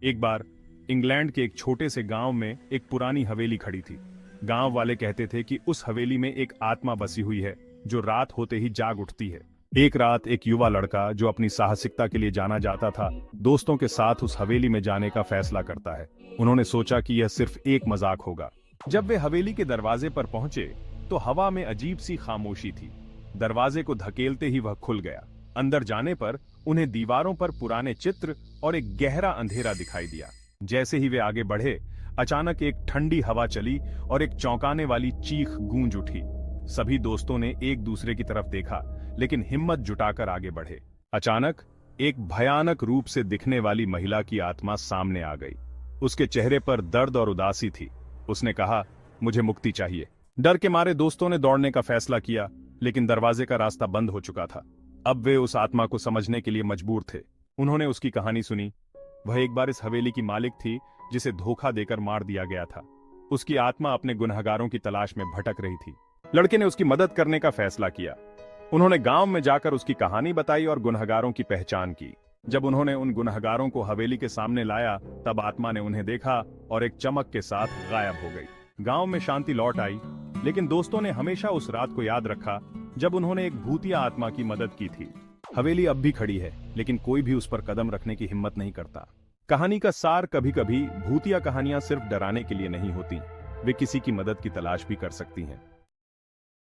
एक बार इंग्लैंड के एक छोटे से गांव में एक पुरानी हवेली खड़ी थी। गांव वाले कहते थे कि उस हवेली में एक आत्मा बसी हुई है जो रात होते ही जाग उठती है। एक रात एक युवा लड़का जो अपनी साहसिकता के लिए जाना जाता था, दोस्तों के साथ उस हवेली में जाने का फैसला करता है। उन्होंने सोचा कि यह सिर्फ एक मजाक होगा। जब वे हवेली के दरवाजे पर पहुंचे तो हवा में अजीब सी खामोशी थी। दरवाजे को धकेलते ही वह खुल गया। अंदर जाने पर उन्हें दीवारों पर पुराने चित्र और एक गहरा अंधेरा दिखाई दिया। जैसे ही वे आगे बढ़े, अचानक एक ठंडी हवा चली और एक चौंकाने वाली चीख गूंज उठी। सभी दोस्तों ने एक दूसरे की तरफ देखा, लेकिन हिम्मत जुटाकर आगे बढ़े। अचानक एक भयानक रूप से दिखने वाली महिला की आत्मा सामने आ गई। उसके चेहरे पर दर्द और उदासी थी। उसने कहा, मुझे मुक्ति चाहिए। डर के मारे दोस्तों ने दौड़ने का फैसला किया, लेकिन दरवाजे का रास्ता बंद हो चुका था। अब वे उस आत्मा को समझने के लिए मजबूर थे। उन्होंने उसकी कहानी सुनी। वह एक बार इस हवेली की मालिक थी जिसे धोखा देकर मार दिया गया था। उसकी आत्मा अपने गुनहगारों की तलाश में भटक रही थी। लड़के ने उसकी मदद करने का फैसला किया। उन्होंने गांव में जाकर उसकी कहानी बताई और गुनहगारों की पहचान की। जब उन्होंने उन गुनहगारों को हवेली के सामने लाया, तब आत्मा ने उन्हें देखा और एक चमक के साथ गायब हो गई। गांव में शांति लौट आई, लेकिन दोस्तों ने हमेशा उस रात को याद रखा जब उन्होंने एक भूतिया आत्मा की मदद की थी। हवेली अब भी खड़ी है, लेकिन कोई भी उस पर कदम रखने की हिम्मत नहीं करता। कहानी का सार, कभी कभी भूतिया कहानियां सिर्फ डराने के लिए नहीं होती, वे किसी की मदद की तलाश भी कर सकती हैं।